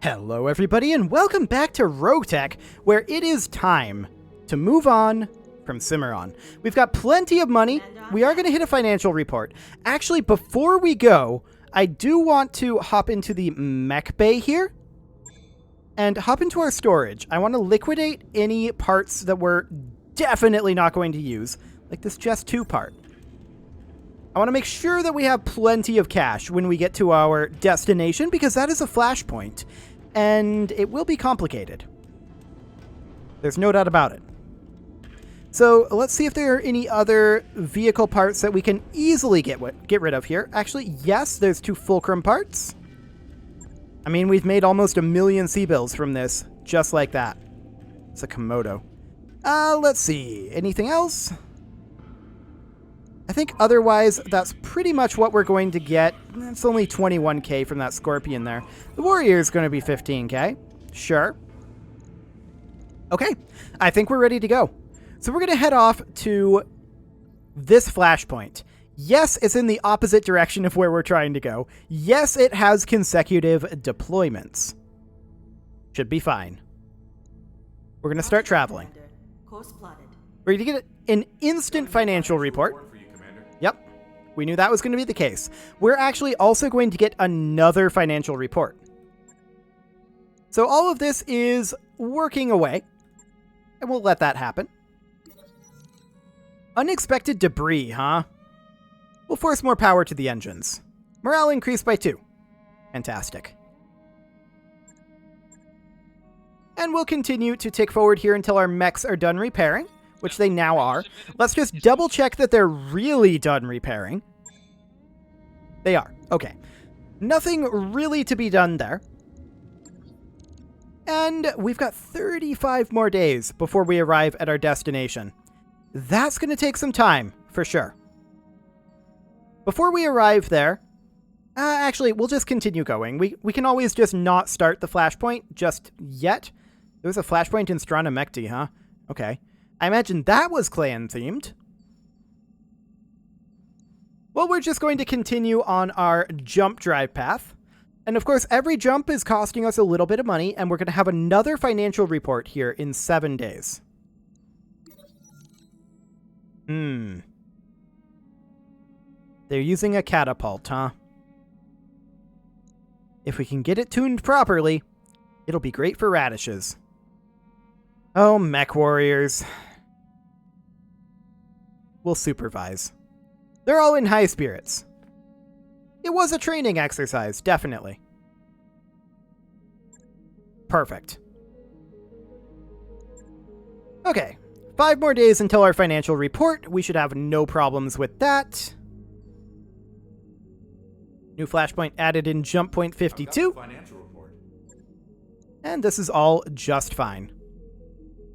Hello everybody and welcome back to RogueTech, where it is time to move on from Cimarron. We've got plenty of money. We are going to hit a financial report. Actually, before we go, I do want to hop into the Mech Bay here and hop into our storage. I want to liquidate any parts that we're definitely not going to use, like this Just 2 part. I want to make sure that we have plenty of cash when we get to our destination, because that is a flashpoint, and it will be complicated. There's no doubt about it. So let's see if there are any other vehicle parts that we can easily get rid of here. Actually, yes, there's 2 fulcrum parts. I mean, we've made almost 1 million C-bills from this, just like that. It's a Komodo. Let's see. Anything else? I think otherwise, that's pretty much what we're going to get. It's only 21k from that Scorpion there. The Warrior is going to be 15k. Sure. Okay, I think we're ready to go. So we're going to head off to this flashpoint. Yes, it's in the opposite direction of where we're trying to go. Yes, it has consecutive deployments. Should be fine. We're going to start traveling. We're going to get an instant financial report. Yep, we knew that was going to be the case. We're actually also going to get another financial report. So all of this is working away, and we'll let that happen. Unexpected debris, huh? We'll force more power to the engines. Morale increased by 2. Fantastic. And we'll continue to tick forward here until our mechs are done repairing, which they now are. Let's just double check that they're really done repairing. They are. Okay. Nothing really to be done there. And we've got 35 more days before we arrive at our destination. That's going to take some time, for sure. Before we arrive there, actually, we'll just continue going. We can always just not start the flashpoint just yet. There's a flashpoint in Strana Mechty, huh? Okay. I imagine that was clan-themed. Well, we're just going to continue on our jump drive path. And of course, every jump is costing us a little bit of money, and we're going to have another financial report here in 7 days. They're using a catapult, huh? If we can get it tuned properly, it'll be great for radishes. Oh, mech warriors. We'll supervise. They're all in high spirits. It was a training exercise, definitely. Perfect. Okay, 5 more days until our financial report. We should have no problems with that. New flashpoint added in jump point 52. And this is all just fine.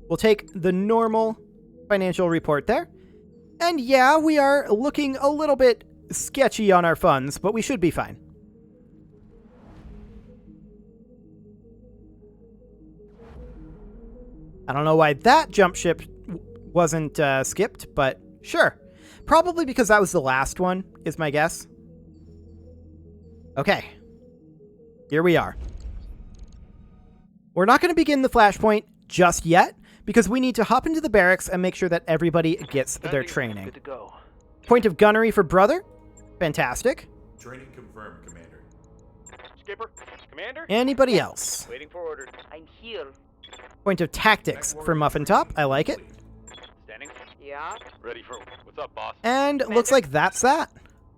We'll take the normal financial report there. And yeah, we are looking a little bit sketchy on our funds, but we should be fine. I don't know why that jump ship wasn't skipped, but sure. Probably because that was the last one, is my guess. Okay. Here we are. We're not going to begin the flashpoint just yet, because we need to hop into the barracks and make sure that everybody gets their training. Good to go. Point of gunnery for brother. Fantastic. Training confirmed, Commander. Skipper, Commander. Anybody else? Waiting for orders. I'm here. Point of tactics for Muffin Top. I like it. Standing. Yeah. Ready for. What's up, boss? And looks like that's that.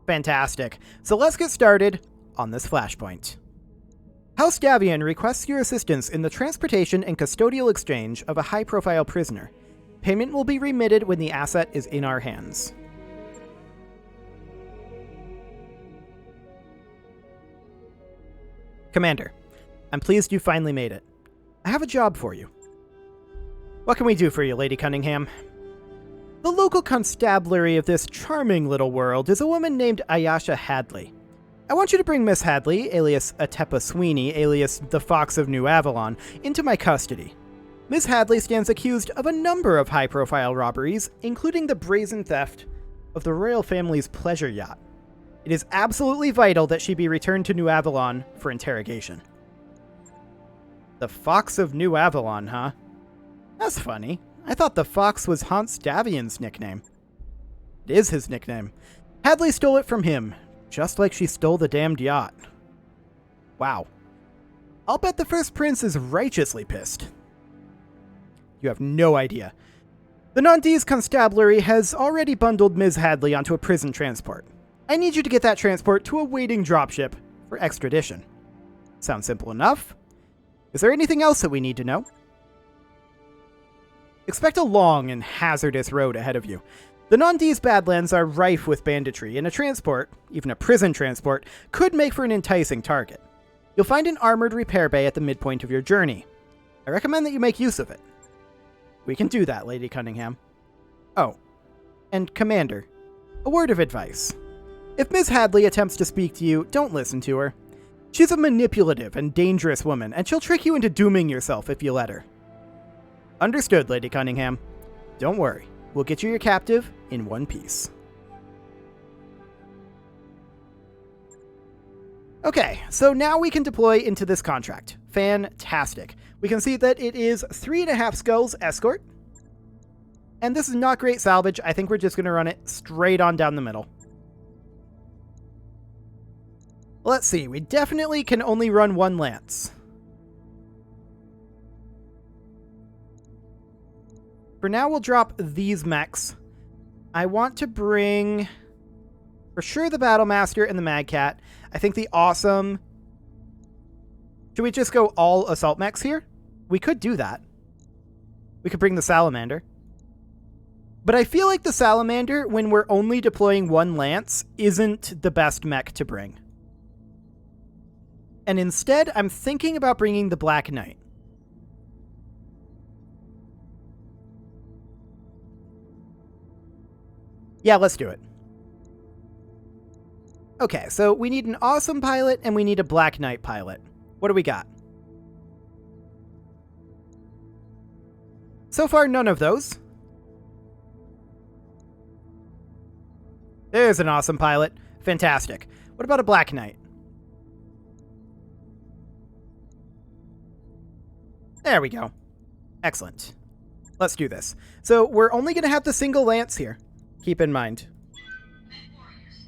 Fantastic. So let's get started on this flashpoint. House Davian requests your assistance in the transportation and custodial exchange of a high-profile prisoner. Payment will be remitted when the asset is in our hands. Commander, I'm pleased you finally made it. I have a job for you. What can we do for you, Lady Cunningham? The local constabulary of this charming little world is a woman named Ayasha Hadley. I want you to bring Miss Hadley, alias Atepa Sweeney, alias the Fox of New Avalon, into my custody. Miss Hadley stands accused of a number of high-profile robberies, including the brazen theft of the royal family's pleasure yacht. It is absolutely vital that she be returned to New Avalon for interrogation. The Fox of New Avalon, huh? That's funny. I thought the Fox was Hans Davion's nickname. It is his nickname. Hadley stole it from him, just like she stole the damned yacht. Wow. I'll bet the First Prince is righteously pissed. You have no idea. The Nantes Constabulary has already bundled Ms. Hadley onto a prison transport. I need you to get that transport to a waiting dropship for extradition. Sounds simple enough. Is there anything else that we need to know? Expect a long and hazardous road ahead of you. The Nantes Badlands are rife with banditry, and a transport, even a prison transport, could make for an enticing target. You'll find an armored repair bay at the midpoint of your journey. I recommend that you make use of it. We can do that, Lady Cunningham. Oh, and Commander, a word of advice. If Ms. Hadley attempts to speak to you, don't listen to her. She's a manipulative and dangerous woman, and she'll trick you into dooming yourself if you let her. Understood, Lady Cunningham. Don't worry, we'll get you your captive in one piece. Okay, so now we can deploy into this contract. Fantastic. We can see that it is 3.5 skulls escort. And this is not great salvage. I think we're just going to run it straight on down the middle. Let's see, we definitely can only run one lance. For now, we'll drop these mechs. I want to bring, for sure, the Battlemaster and the Mad Cat. I think the Awesome... Should we just go all assault mechs here? We could do that. We could bring the Salamander. But I feel like the Salamander, when we're only deploying one lance, isn't the best mech to bring. And instead, I'm thinking about bringing the Black Knight. Yeah, let's do it. Okay, so we need an Awesome pilot and we need a Black Knight pilot. What do we got? So far, none of those. There's an Awesome pilot. Fantastic. What about a Black Knight? There we go. Excellent. Let's do this. So we're only going to have the single lance here. Keep in mind.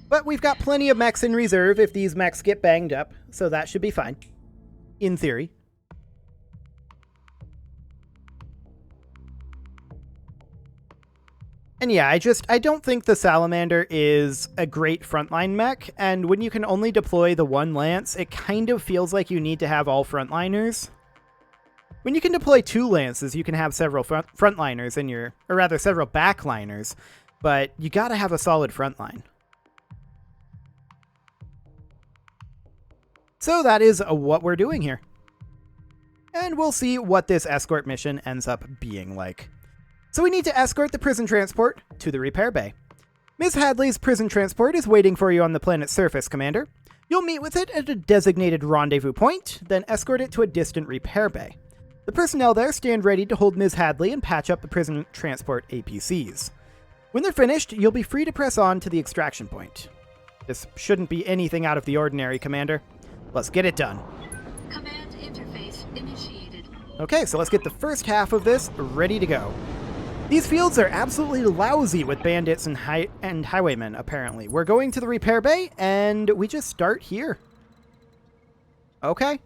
But we've got plenty of mechs in reserve if these mechs get banged up, so that should be fine. In theory. And yeah, I don't think the Salamander is a great frontline mech, and when you can only deploy the one lance, it kind of feels like you need to have all frontliners. When you can deploy two lances, you can have several frontliners in your, or rather several backliners, but you gotta have a solid frontline. So that is what we're doing here. And we'll see what this escort mission ends up being like. So we need to escort the prison transport to the repair bay. Ms. Hadley's prison transport is waiting for you on the planet's surface, Commander. You'll meet with it at a designated rendezvous point, then escort it to a distant repair bay. The personnel there stand ready to hold Ms. Hadley and patch up the prison transport APCs. When they're finished, you'll be free to press on to the extraction point. This shouldn't be anything out of the ordinary, Commander. Let's get it done. Command interface initiated. Okay, so let's get the first half of this ready to go. These fields are absolutely lousy with bandits and highwaymen, apparently. We're going to the repair bay, and we just start here. Okay.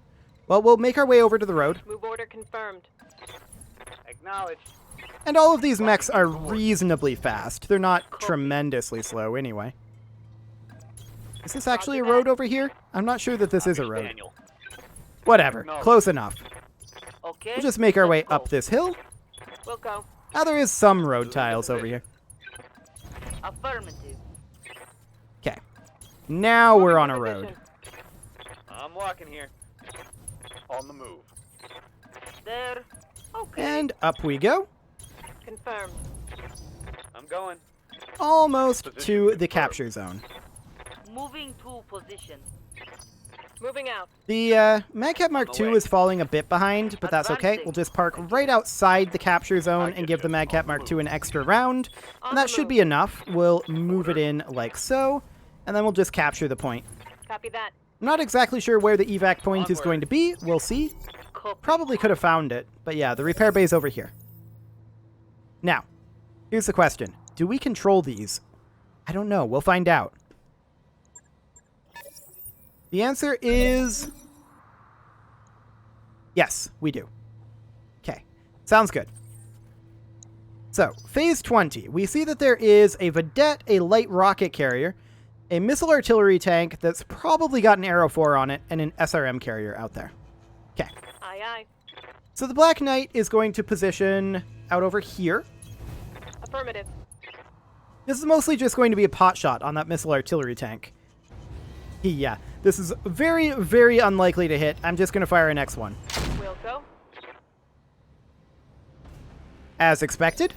Well, we'll make our way over to the road. Move order confirmed. Acknowledged. And all of these mechs are reasonably fast. They're not tremendously slow anyway. Is this actually a road over here? I'm not sure that this is a road. Daniel. Whatever. Close enough. Okay. We'll just make our way up this hill. We'll go. Now there is some road tiles over here. Affirmative. Okay. Now we're on a road. I'm walking here. On the move. There. Okay. And up we go. Confirmed. I'm going. Almost to the capture zone. Moving to position. Moving out. The Magcat Mark II is falling a bit behind, but that's okay. We'll just park right outside the capture zone and give the Magcat Mark II an extra round. And that should be enough. We'll move it in like so, and then we'll just capture the point. Copy that. I'm not exactly sure where the evac point is going to be. We'll see. Copy. Probably could have found it, but yeah, the repair bay's over here. Now, here's the question. Do we control these? I don't know. We'll find out. The answer is... yes, we do. Okay, sounds good. So, Phase 20. We see that there is a vedette, a light rocket carrier, a missile artillery tank that's probably got an Arrow 4 on it, and an SRM carrier out there. Okay. Aye, aye. So the Black Knight is going to position out over here. Affirmative. This is mostly just going to be a pot shot on that missile artillery tank. Yeah, this is very, very unlikely to hit. I'm just going to fire an X1. Will go. As expected.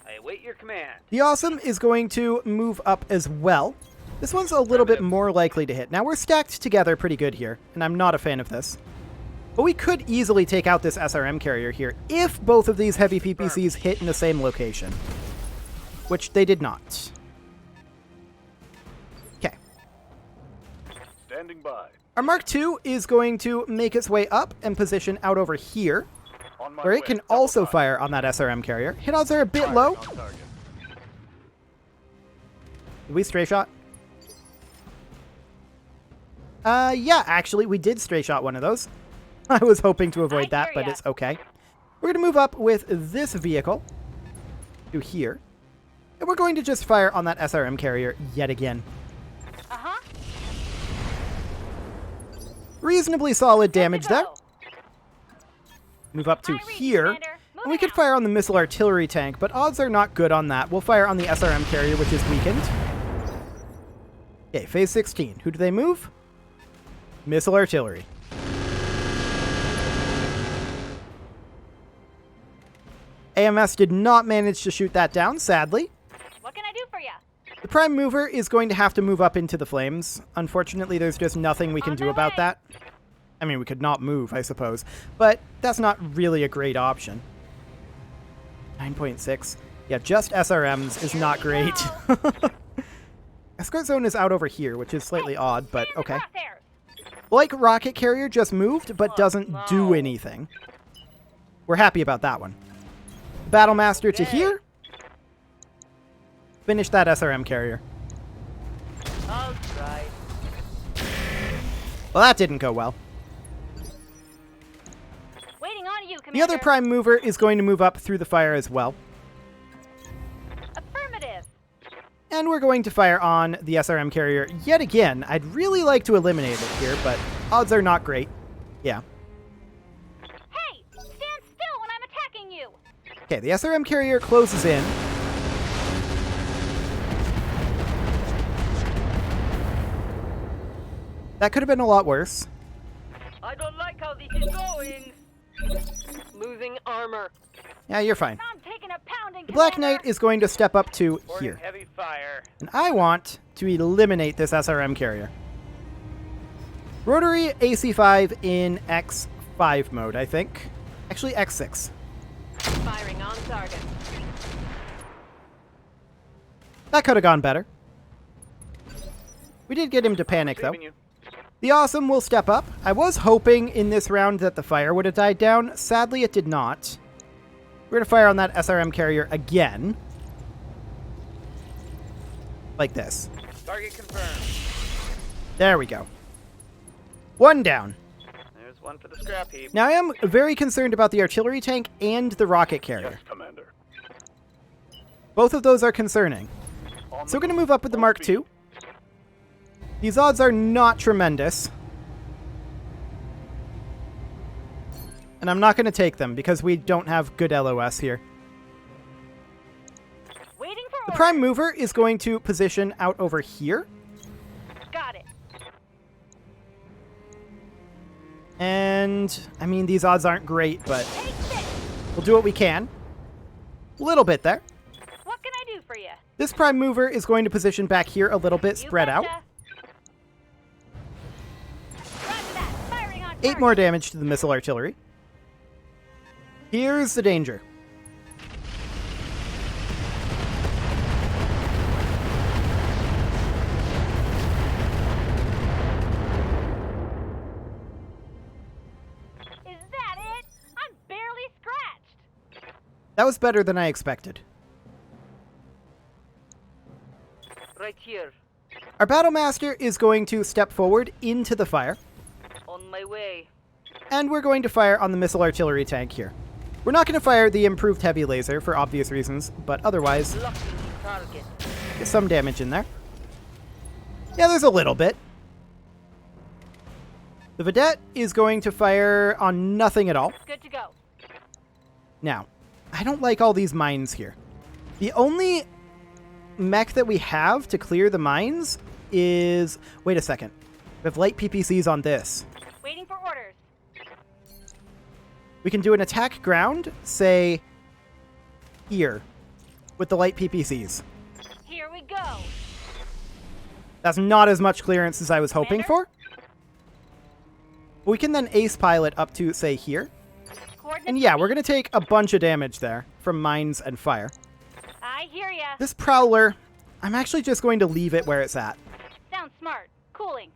I await your command. The Awesome is going to move up as well. This one's a little bit more likely to hit. Now, we're stacked together pretty good here, and I'm not a fan of this. But we could easily take out this SRM carrier here if both of these heavy PPCs hit in the same location. Which they did not. Okay. Standing by. Our Mark II is going to make its way up and position out over here, On my where way. it can Double also time. fire on that SRM carrier. Hit odds are a bit Firing low. on target. Did we stray shot? Yeah, actually, we did stray shot one of those. I was hoping to avoid that, but it's okay. We're going to move up with this vehicle to here. And we're going to just fire on that SRM carrier yet again. Uh-huh. Reasonably solid damage Good to there. go. Move up to High reach, here. Commander. And we could fire on the missile artillery tank, but odds are not good on that. We'll fire on the SRM carrier, which is weakened. Okay, phase 16. Who do they move? Missile artillery. AMS did not manage to shoot that down, sadly. What can I do for you? The prime mover is going to have to move up into the flames. Unfortunately, there's just nothing we can On do my about way. that. I mean, we could not move, I suppose, but that's not really a great option. 9.6. Yeah, just SRMs is not great. Escort zone is out over here, which is slightly odd, but okay. Like rocket carrier just moved, but doesn't do anything. We're happy about that one. Battlemaster to here. Finish that SRM carrier. I'll try. Well, that didn't go well. Waiting on you, Commander. The other prime mover is going to move up through the fire as well. Affirmative. And we're going to fire on the SRM carrier yet again. I'd really like to eliminate it here, but odds are not great. Yeah. Hey, stand still when I'm attacking you. Okay, the SRM carrier closes in. That could have been a lot worse. I don't like how this is going. Losing armor. Yeah, you're fine. I'm taking a pounding. The Black Commander. Knight is going to step up to Reporting here. heavy fire. And I want to eliminate this SRM carrier. Rotary AC5 in X5 mode, I think. Actually, X6. Firing on target. That could have gone better. We did get him to panic, though. Leaving you. The Awesome will step up. I was hoping in this round that the fire would have died down. Sadly, it did not. We're going to fire on that SRM carrier again. Like this. Target confirmed. There we go. One down. There's one for the scrap heap. Now, I am very concerned about the artillery tank and the rocket carrier. Yes, Commander. Both of those are concerning. On So we're the going to move. move up with the Full Mark speed. II. These odds are not tremendous. And I'm not going to take them because we don't have good LOS here. Waiting for The orders. prime mover is going to position out over here. Got it. And, I mean, these odds aren't great, but Take this. we'll do what we can. Little bit there. What can I do for you? This prime mover is going to position back here a little bit spread out. Roger that. Firing on 8 target. more damage to the missile artillery. Here's the danger. That was better than I expected. Right here. Our Battlemaster is going to step forward into the fire, On my way. and we're going to fire on the missile artillery tank here. We're not going to fire the improved heavy laser for obvious reasons, but otherwise, Blocking target. get some damage in there. Yeah, there's a little bit. The Vedette is going to fire on nothing at all. Good to go. Now, I don't like all these mines here. The only mech that we have to clear the mines is... Wait a second. We have light PPCs on this. Waiting for orders. We can do an attack ground, say, here, with the light PPCs. Here we go. That's not as much clearance as I was hoping Commander? for. We can then ace pilot up to, say, here. Coordinates And yeah, ready. we're going to take a bunch of damage there from mines and fire. I hear ya. This Prowler, I'm actually just going to leave it where it's at. Sounds smart. Cooling.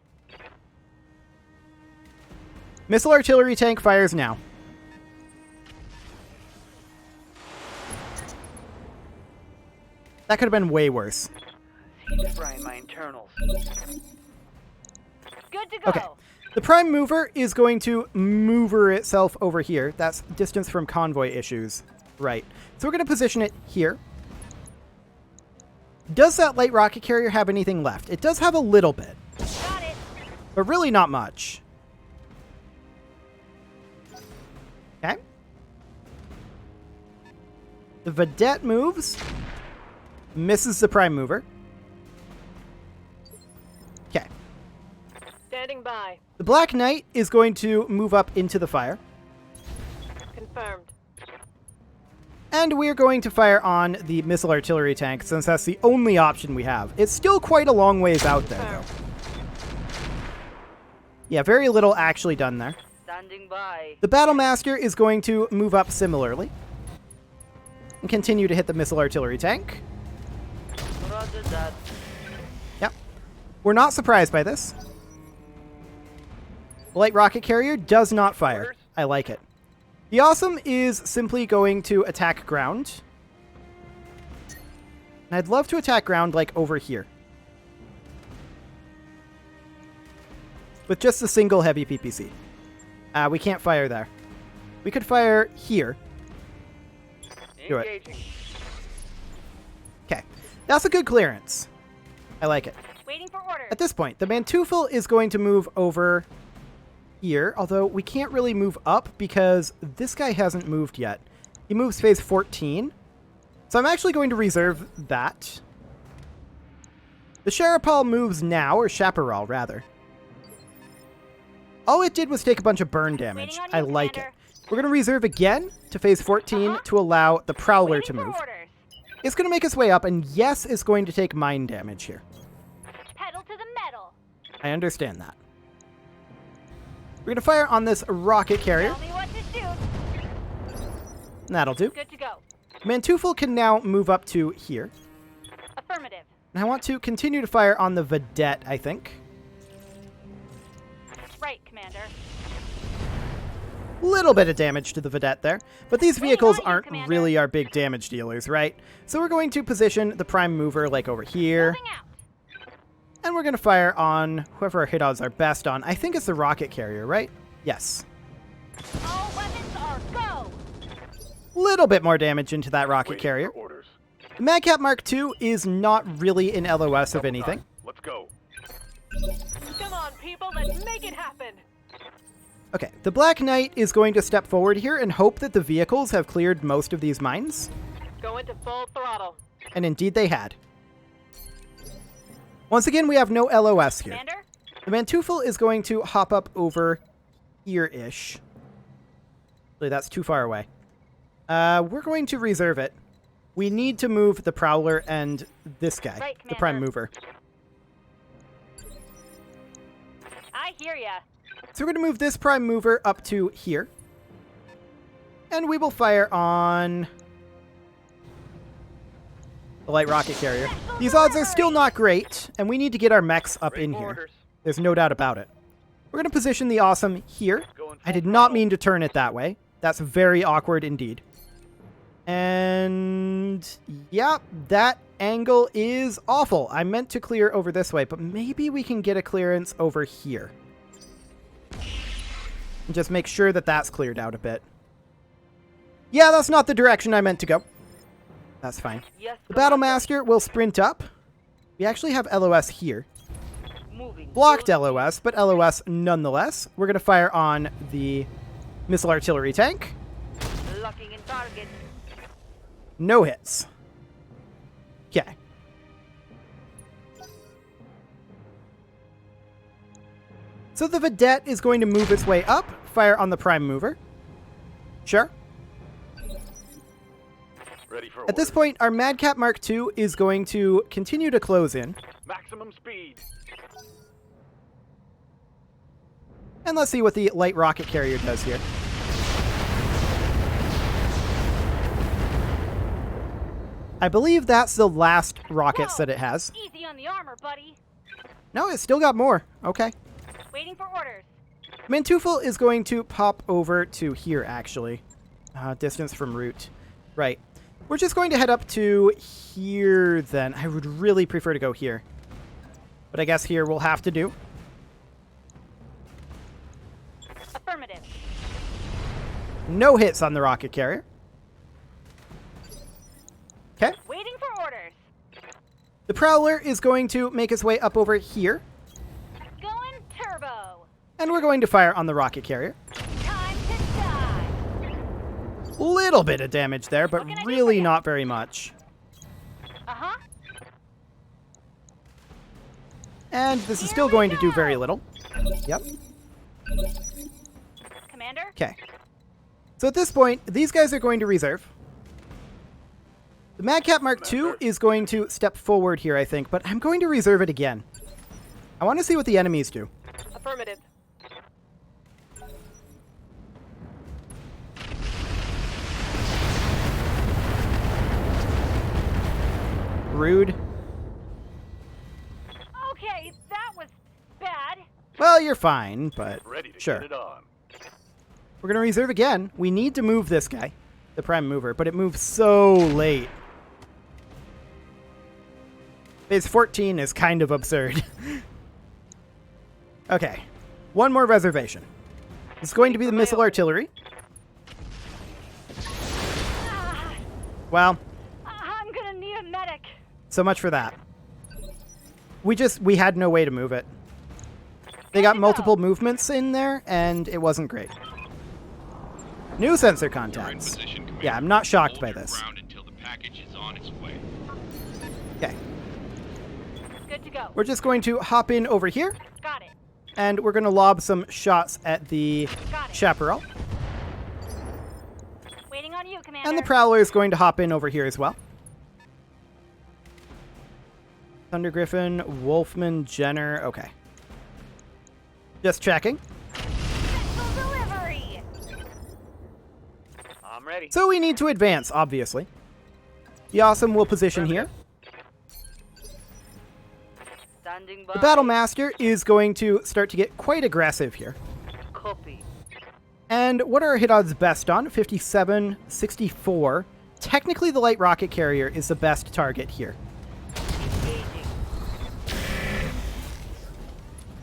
Missile artillery tank fires now. That could have been way worse. Frying my internals. Good to go. Okay. The prime mover is going to mover itself over here. That's distance from convoy issues. Right. So we're going to position it here. Does that light rocket carrier have anything left? It does have a little bit, Got it. but really not much. Okay. The Vedette moves. Misses the prime mover. Okay. Standing by. The Black Knight is going to move up into the fire. Confirmed. And we're going to fire on the missile artillery tank, since that's the only option we have. It's still quite a long ways out there, though. Yeah, very little actually done there. Standing by. The Battlemaster is going to move up similarly. And continue to hit the missile artillery tank. Roger that. Yep. We're not surprised by this. The light rocket carrier does not fire. Orders? I like it. The Awesome is simply going to attack ground. And I'd love to attack ground like over here. With just a single heavy PPC. We can't fire there. We could fire here. Do it. Engaging. Okay. That's a good clearance. I like it. Waiting for orders. At this point, the Manteuffel is going to move over here, although we can't really move up because this guy hasn't moved yet. He moves phase 14. So I'm actually going to reserve that. The Sharapal moves now, or Chaparral, rather. All it did was take a bunch of burn damage. Waiting on I you, like Commander. it. We're going to reserve again to phase 14 to allow the Prowler Waiting to for move. orders. It's going to make its way up, and yes, it's going to take mine damage here. Pedal to the metal. I understand that. We're going to fire on this rocket carrier. Tell me what to shoot. That'll do. Good to go. Manteuffel can now move up to here. Affirmative. And I want to continue to fire on the Vedette, I think. Right, Commander. Little bit of damage to the Vedette there. But these vehicles on you, aren't Commander. really our big damage dealers, right? So we're going to position the prime mover like over here. Moving out. And we're going to fire on whoever our hit odds are best on. I think it's the rocket carrier, right? Yes. All weapons are go. Little bit more damage into that rocket carrier. Orders. The Madcap Mark II is not really an LOS of anything. Let's go. Come on, people. Let's make it happen. Okay, the Black Knight is going to step forward here and hope that the vehicles have cleared most of these mines. Go into full throttle. And indeed they had. Once again, we have no LOS here. Commander? The Manteuffel is going to hop up over here-ish. Really, that's too far away. We're going to reserve it. We need to move the Prowler and this guy, Right, the Prime Commander. Mover. I hear ya. So we're going to move this Prime Mover up to here. And we will fire on the light rocket carrier. These odds are still not great, and we need to get our mechs up in here. Orders. There's no doubt about it. We're going to position the Awesome here. Going I did full not throttle. mean to turn it that way. That's very awkward indeed. And yeah, that angle is awful. I meant to clear over this way, but maybe we can get a clearance over here. And just make sure that that's cleared out a bit. Yeah, that's not the direction I meant to go. That's fine. Yes, The Battle Commander. Master will sprint up. We actually have LOS here. Moving. Blocked LOS, but LOS nonetheless. We're going to fire on the missile artillery tank. Locking in target. No hits. Okay. So the Vedette is going to move its way up, fire on the prime mover. Sure. Ready for At this point, our Madcap Mark II is going to continue to close in. maximum speed. And let's see what the light rocket carrier does here. I believe that's the last rockets Whoa. that it has. Easy on the armor, buddy. No, it's still got more. Okay. Waiting for orders. Mantufel is going to pop over to here, actually. Distance from route. Right. We're just going to head up to here, then. I would really prefer to go here. But I guess here we'll have to do. Affirmative. No hits on the rocket carrier. Okay. Waiting for orders. The Prowler is going to make its way up over here. Going turbo. And we're going to fire on the rocket carrier. Time to die. Little bit of damage there, but What can I do really for ya? not very much. Uh-huh. And this is Here still we going to do go. very little. Yep. Commander? Okay. So at this point, these guys are going to reserve. The Madcap Mark II is going to step forward here, I think, but I'm going to reserve it again. I want to see what the enemies do. Affirmative. Rude. Okay, that was bad. Well, you're fine, but Ready to sure. get it on. We're going to reserve again. We need to move this guy, the prime mover, but it moves so late. Phase 14 is kind of absurd. Okay. One more reservation. It's going to be the missile artillery. Ah, Well, I'm gonna need a medic. so much for that. We had no way to move it. They got multiple movements in there, and it wasn't great. New sensor contacts. Yeah, I'm not shocked by this. Until the package is on its way. Okay. Good to go. We're just going to hop in over here, Got it. and we're going to lob some shots at the Got it. Chaparral. Waiting on you, Commander. And the Prowler is going to hop in over here as well. Thunder Griffin, Wolfman, Jenner. Okay. Just checking. Special delivery. I'm ready. So we need to advance, obviously. The Awesome will position here. Standing by. The Battle Master is going to start to get quite aggressive here. Copy. And what are our hit odds best on? 57, 64. Technically, the light rocket carrier is the best target here. Engaging.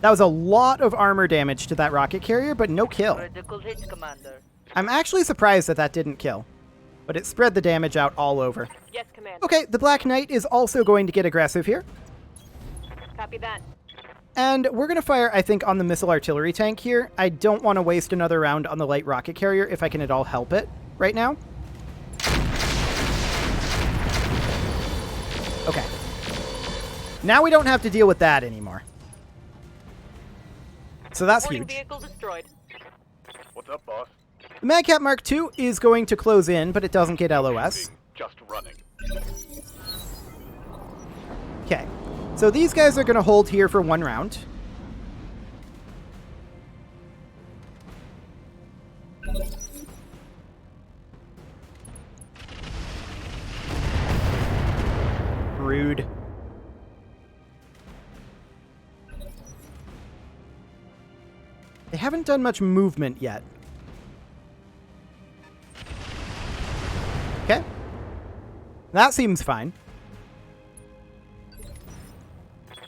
That was a lot of armor damage to that rocket carrier, but no kill. Critical hit, Commander. I'm actually surprised that that didn't kill. But it spread the damage out all over. Yes, Commander. Okay, the Black Knight is also going to get aggressive here. Copy that. And we're going to fire, I think, on the missile artillery tank here. I don't want to waste another round on the light rocket carrier if I can at all help it right now. Okay. Now we don't have to deal with that anymore. So that's Boarding huge. vehicle destroyed. What's up, boss? The Madcap Mark II is going to close in, but it doesn't get LOS. Just running. Okay. So these guys are going to hold here for one round. Rude. They haven't done much movement yet. Okay. That seems fine.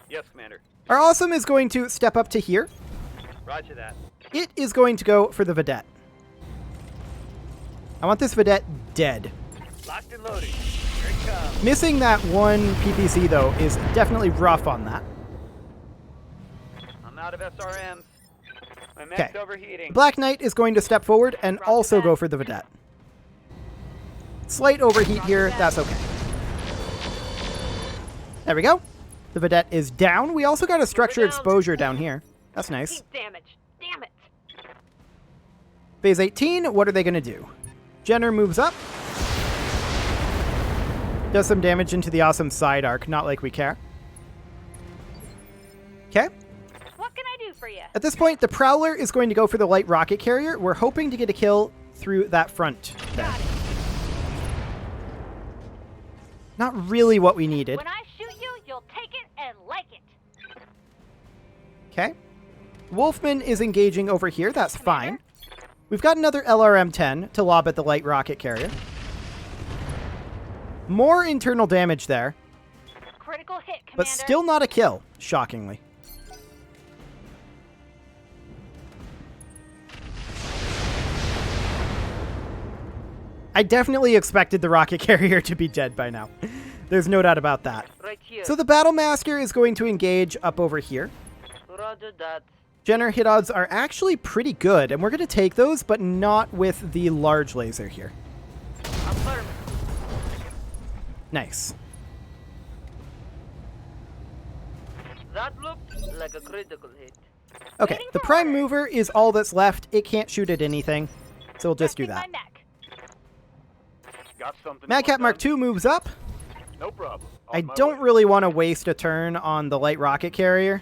Yes, Commander. Our awesome is going to step up to here. Roger that. It is going to go for the vedette. I want this vedette dead. Locked and loaded. Here it comes. Missing that one PPC, though, is definitely rough on that. I'm out of SRMs. My Okay. mech's overheating. Black Knight is going to step forward and also go for the vedette. Slight overheat here. That's okay. There we go. The vedette is down. We also got a structure exposure down here. That's nice. Keep damage. Damn it. Phase 18, what are they going to do? Jenner moves up. Does some damage into the awesome side arc. Not like we care. Okay. What can I do for you? At this point, the Prowler is going to go for the light rocket carrier. We're hoping to get a kill through that front there. Got it. Not really what we needed. When I shoot you, you'll take it and like it. Okay. Wolfman is engaging over here. That's fine. We've got another LRM-10 to lob at the light rocket carrier. More internal damage there, Critical hit, Commander. but still not a kill, shockingly. I definitely expected the rocket carrier to be dead by now. There's no doubt about that. Right here. So the Battlemaster is going to engage up over here. Roger that. Jenner hit odds are actually pretty good, and we're going to take those, but not with the large laser here. Affirmative. Nice. That looked like a critical hit. Okay, the prime mover is all that's left. It can't shoot at anything, so we'll just do Testing that. my mech. Got something. Madcat Mark II moves up. No problem. I On my don't way. really want to waste a turn on the light rocket carrier,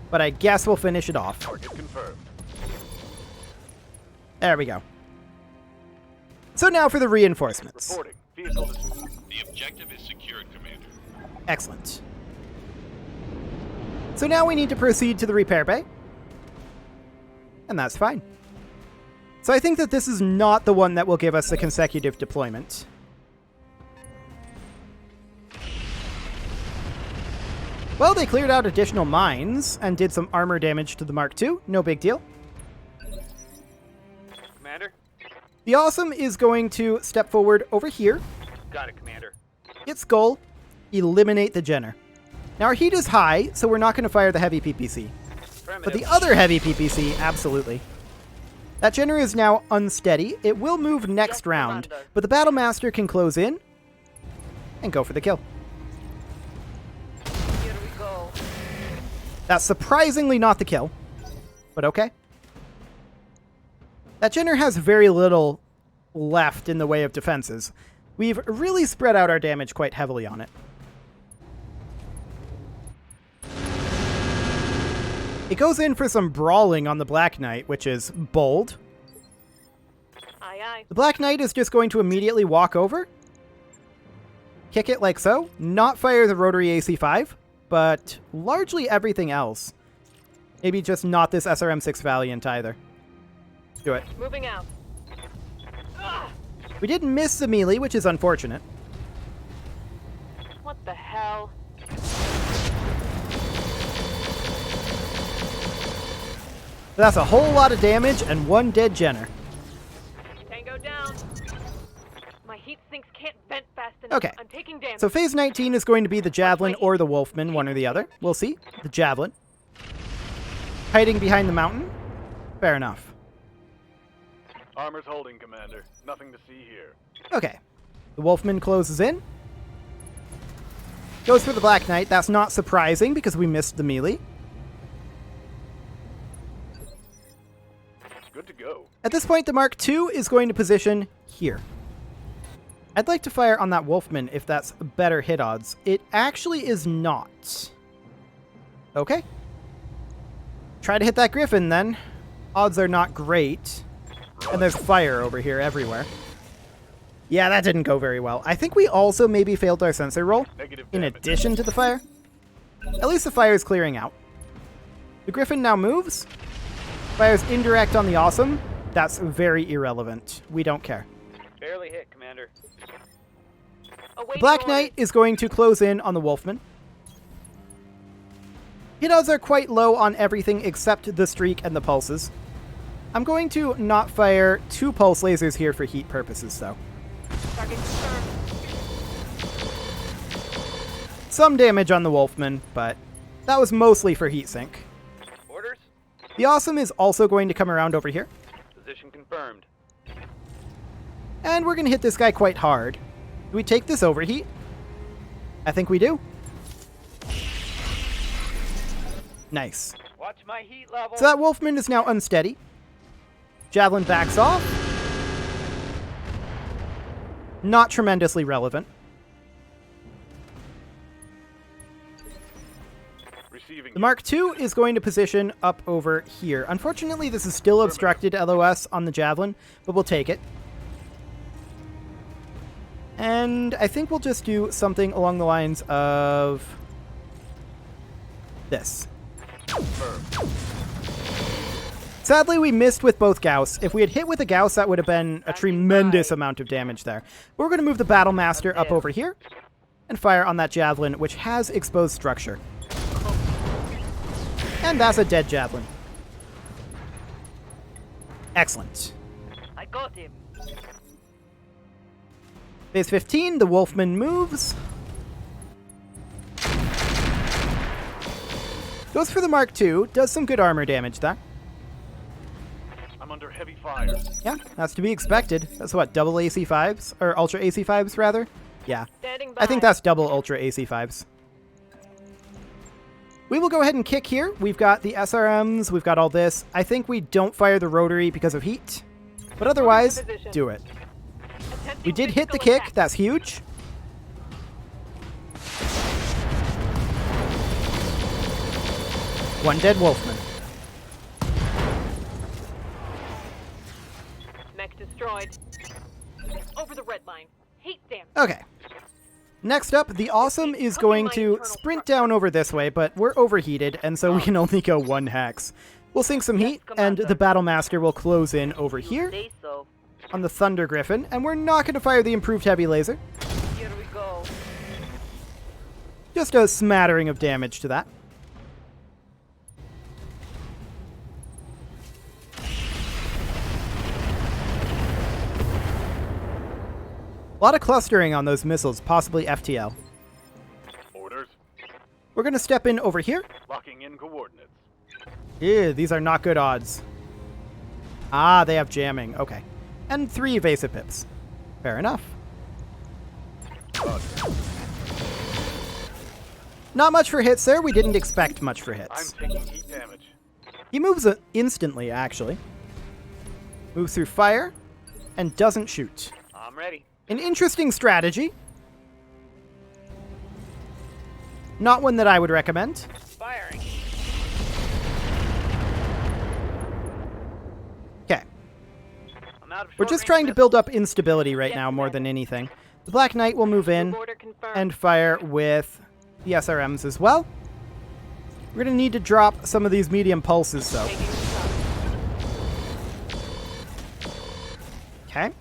but I guess we'll finish it off. Target confirmed. There we go. So now for the reinforcements. Reporting. Vehicle is The objective is secured, Commander. Excellent. So now we need to proceed to the repair bay. And that's fine. So I think that this is not the one that will give us the consecutive deployment. Well, they cleared out additional mines and did some armor damage to the Mark II. No big deal. Commander? The Awesome is going to step forward over here. Got it, Commander. Hit Skull. Eliminate the Jenner. Now our heat is high, so we're not going to fire the heavy PPC. But the other heavy PPC, absolutely. That Jenner is now unsteady. It will move next Yes, round, Commander. but the Battlemaster can close in and go for the kill. Here we go. That's surprisingly not the kill, but okay. That Jenner has very little left in the way of defenses. We've really spread out our damage quite heavily on it. It goes in for some brawling on the Black Knight, which is bold. Aye, aye. The Black Knight is just going to immediately walk over, kick it like so, not fire the rotary AC-5, but largely everything else. Maybe just not this SRM-6 Valiant either. Do it. Moving out. Ugh, We did miss the melee, which is unfortunate. what the hell? That's a whole lot of damage and one dead Jenner. Tango down. My heat sinks can't vent fast enough. Okay. I'm taking damage. So phase 19 is going to be the Javelin or the Wolfman, one or the other. We'll see. The Javelin. Hiding behind the mountain. Fair enough. armor's holding, Commander. Nothing to see here. Okay. The Wolfman closes in. Goes for the Black Knight. That's not surprising because we missed the melee. Good to go. At this point, the Mark II is going to position here. I'd like to fire on that Wolfman if that's better hit odds. It actually is not. Okay. Try to hit that Griffin then. Odds are not great. And there's fire over here everywhere. Yeah, that didn't go very well. I think we also maybe failed our sensor roll Negative in damage. addition to the fire. At least the fire is clearing out. The Griffin now moves. Fires indirect on the Awesome. That's very irrelevant. We don't care. Barely hit, Commander. Await Black your Knight is going to close in on the Wolfman. Hit odds are quite low on everything except the streak and the pulses. I'm going to not fire 2 pulse lasers here for heat purposes, though. target confirmed. Some damage on the Wolfman, but that was mostly for heat sink. Orders? The Awesome is also going to come around over here, Position confirmed. and we're going to hit this guy quite hard. Do we take this overheat? I think we do. Nice. Watch my heat level. So that Wolfman is now unsteady. Javelin backs off. Not tremendously relevant. Receiving. The Mark II is going to position up over here. Unfortunately, this is still obstructed LOS on the Javelin, but we'll take it. And I think we'll just do something along the lines of this. Sadly, we missed with both Gauss. If we had hit with a Gauss, that would have been a tremendous amount of damage there. But we're going to move the Battle Master up over here and fire on that Javelin, which has exposed structure. And that's a dead Javelin. Excellent. I got him. Phase 15, the Wolfman moves. Goes for the Mark II, does some good armor damage there. I'm under heavy fire. Yeah, that's to be expected. That's what, double AC5s? Or Ultra AC5s, rather? Yeah. Standing by. I think that's double Ultra AC5s. We will go ahead and kick here. We've got the SRMs, we've got all this. I think we don't fire the rotary because of heat. But otherwise, do it. Attempting We did hit the physical kick, attack. that's huge. One dead Wolfman. Mech destroyed. Over the red line. Heat them. Okay. Next up, the Awesome is going to sprint down over this way, but we're overheated, and so we can only go 1 hex. We'll sink some heat, and the Battle Master will close in over here Say so. on the Thunder Griffin, and we're not going to fire the improved heavy laser. Here we go. Just a smattering of damage to that. A lot of clustering on those missiles, possibly FTL. Orders. We're going to step in over here. Locking in coordinates. Ew, these are not good odds. Ah, they have jamming. Okay. And 3 evasive pips. Fair enough. Not much for hits there. We didn't expect much for I'm hits. taking heat damage. He moves instantly, actually. Moves through fire and doesn't shoot. I'm ready. An interesting strategy. Not one that I would recommend. Firing. Okay. I'm out of We're just trying to build up instability right now more than anything. The Black Knight will move in Order confirmed. and fire with the SRMs as well. We're going to need to drop some of these medium pulses, though. Taking the shot. Okay.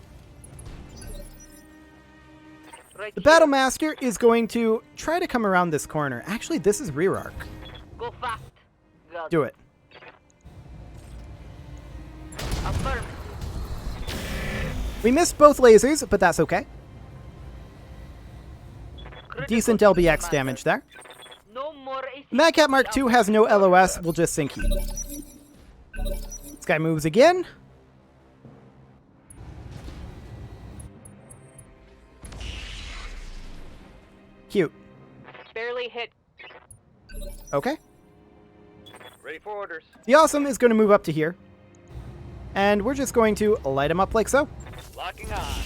Right The here. Battle Master is going to try to come around this corner. Actually, this is rear arc. Go fast. Got Do it. Affirm. We missed both lasers, but that's okay. Critical Decent to LBX commander. damage there. No more AC. The Mad Cat Mark II has no LOS. We'll just sink heat. This guy moves again. Cute. Barely hit. Okay. Ready for orders. The Awesome is going to move up to here. And we're just going to light him up like so. Locking on.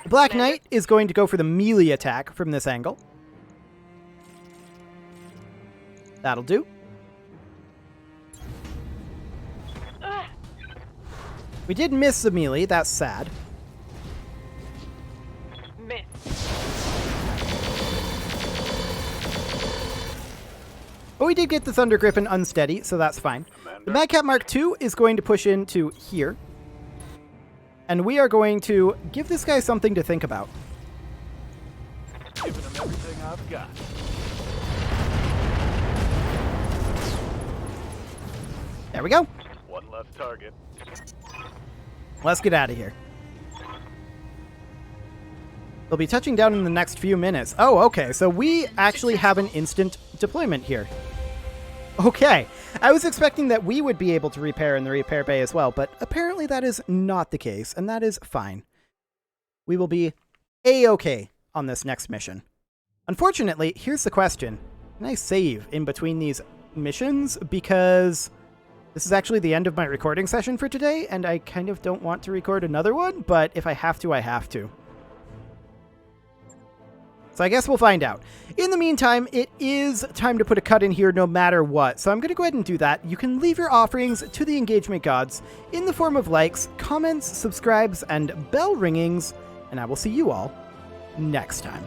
The Black Knight is going to go for the melee attack from this angle. That'll do. Ah, We did miss the melee. That's sad. miss. But we did get the Thunder Griffin unsteady, so that's fine. The Mad Cat Mark II is going to push into here. And we are going to give this guy something to think about. Giving him everything I've got. There we go. One less target. Let's get out of here. They'll be touching down in the next few minutes. Oh, okay. So we actually have an instant deployment here. Okay. I was expecting that we would be able to repair in the repair bay as well, but apparently that is not the case, and that is fine. We will be A-okay on this next mission. Unfortunately, here's the question. Can I save in between these missions? Because this is actually the end of my recording session for today, and I kind of don't want to record another one, but if I have to, I have to. So I guess we'll find out. In the meantime, it is time to put a cut in here no matter what. So I'm going to go ahead and do that. You can leave your offerings to the engagement gods in the form of likes, comments, subscribes, and bell ringings. And I will see you all next time.